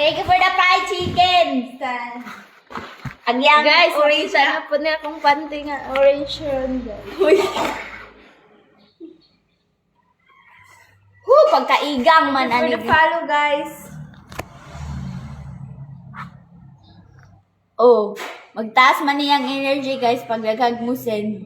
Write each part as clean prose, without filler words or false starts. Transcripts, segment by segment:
Thank you for the fried chicken. Agyang Guys, orange sana po na akong panty nga. Orange yun, guys. Uy. Pagkaigang man For ani. the follow, guys. Oh, magtaas man niyang energy guys pag nagagmusin.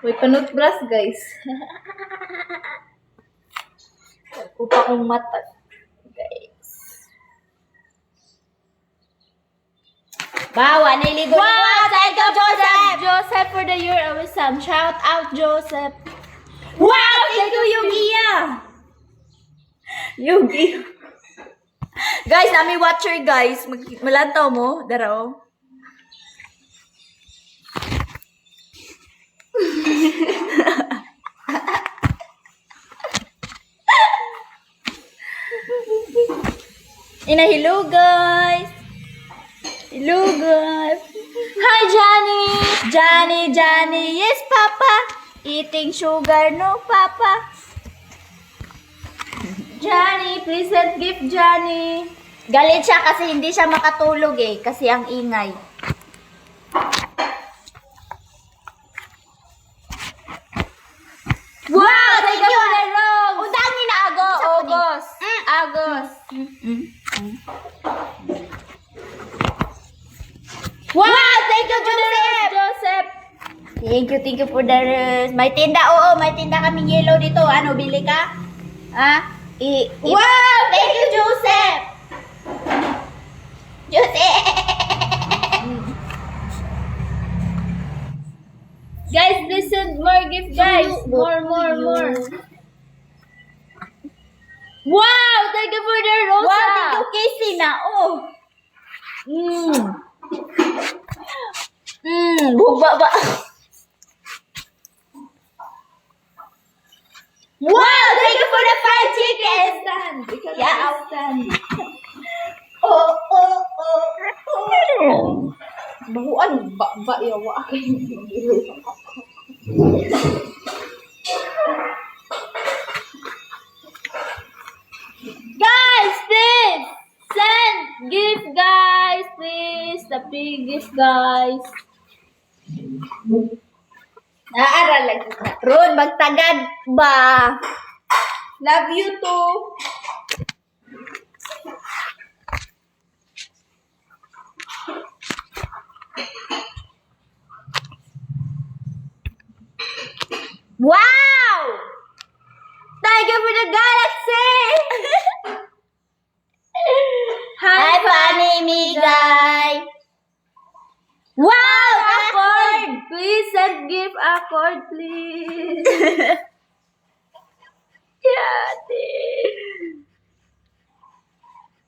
Uy, panot brush, guys. Kupa kong mata. Guys. Bawa, niligo. Wow! Thank you, Joseph! Joseph for the year awesome. Shout out, Joseph. Wow! Thank you, Yugiya! Yugi. Guys, nami watcher guys. Malantaw mo, daraw. Hello guys. Hello guys. Hi, Johnny. Johnny, yes papa. Eating sugar, no papa. Johnny, please send gift, Johnny. Galit siya kasi hindi siya makatulog eh, kasi ang ingay. Wow, thank you for the rose. Udangin na ago. Agos. Agos. Wow, thank you Joseph. Joseph. Thank you for the rose. May tinda, oo, may tinda kaming yellow dito. Ano, bili ka? Ha? Wow, thank you Joseph. Joseph. Guys, please send more gift, guys. More. Wow, thank you for the rose. Wow, thank you Casey na. Oh. Bubaba. Wow, thank you for the fried chicken. Yeah. Oh. Bahuan, ba yawa. Guys, please send gift, guys. Please, the big gift, guys. Naaral lagi na. Ron, magtagad ba? Love you too. Wow! Thank you for the galaxy. Hi, Fanny Migay. Wow, Accord. Please send gift, Accord, please. Yate.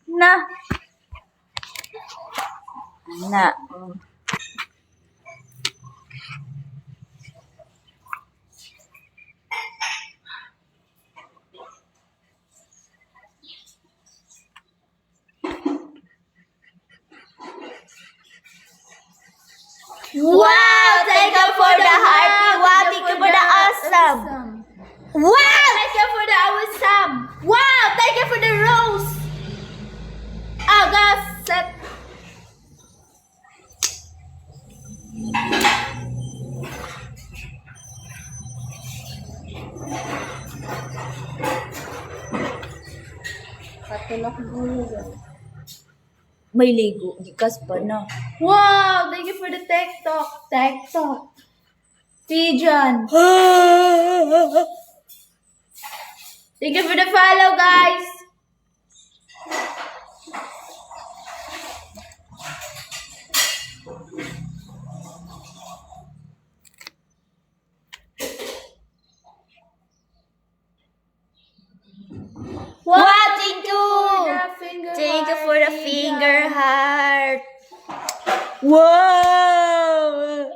Na. Na. Wow, thank you for the heart. Wow, thank you for the awesome. Wow, Thank you for the awesome. Wow, thank you for the rose. August set. Patulak mo yan. may ligo. Gikas pa na. Wow, thank you for the TikTok. TikTok. Tijan. Thank you for the follow, guys. Wow, thank you. Finger Thank you heart, for the Tijan. finger heart. Wow.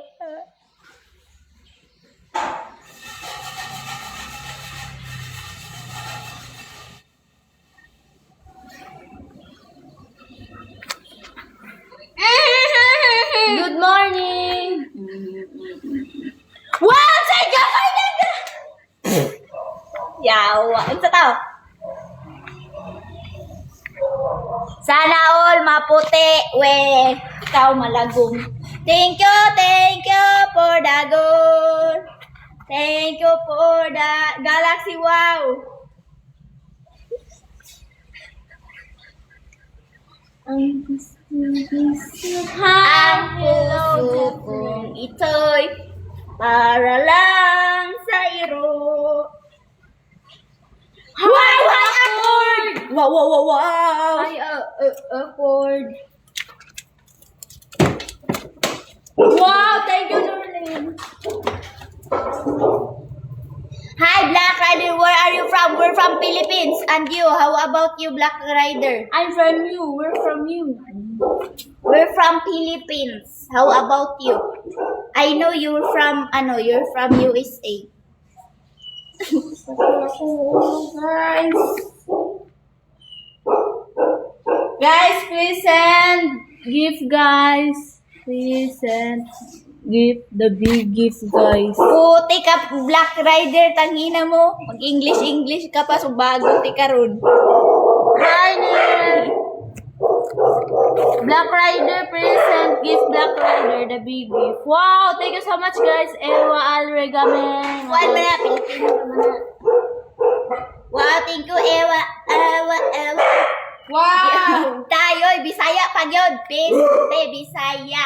Good morning. tawa. Unsa tao? Sana all maputi. We, ikaw malagong. Thank you for the gold. Thank you for the Galaxy Wow. Ang gusto Ang puso kong ito'y para lang sa iro. Wow! Wow! Accord! Wow! Wow! Wow! Wow! Ay, accord. Wow! Thank you, Darlene. Hi, Black Rider. Where are you from? We're from Philippines. And you? How about you, Black Rider? I'm from you. We're from you. We're from Philippines. How about you? I know you're from USA. Guys. Guys, please send gift, guys. Please send gift, the big gift, guys. Puti ka, Black Rider, tangina mo. Mag-English ka pa, so bago ti ka ron. Hi, Neil. Black Rider, please send gift, Black Rider, the big gift. Wow, thank you so much, guys. Ewa Alregamen. Wal mo na, Pilipino ka na. Wow, thank you, Ewa. Wow. Tayo, Bisaya pag yun. Peace, Bisaya.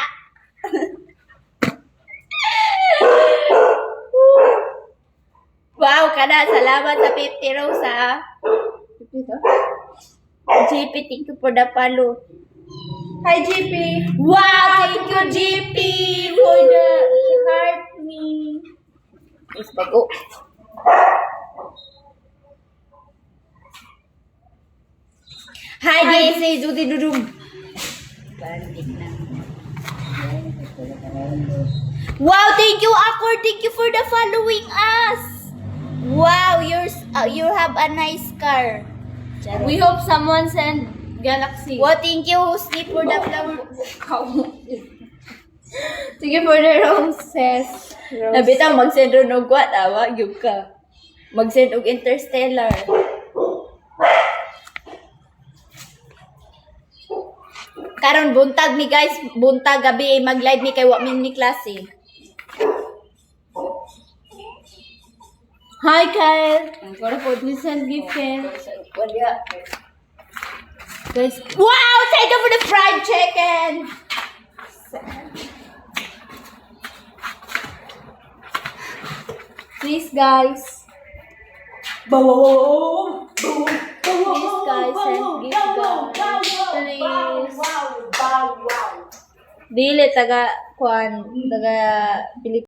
Wow, kada. Salamat sa 50 rose, ha. GP, thank you for the follow. Hi, GP. Wow, thank you, GP, for the heart me. Is bago. Hi, JC, Judy Dudum. Wow, thank you, Accord. Thank you for the following us. Wow, you have a nice car. We hope someone send Galaxy. Wow, thank you, Husni, for the flower. Thank you for the roses. Nabitang mag-send ron og what, wag yung ka. Mag-send og Interstellar. Karon buntag ni guys, buntag gabi ay mag-live ni kay wa min ni klase. Hi, Kyle. Please send gift, Kyle. Guys, Wow, thank you for the fried chicken. please, guys. Boom. Please, guys, send gift, guys. Please. Dili taga Pilipinas.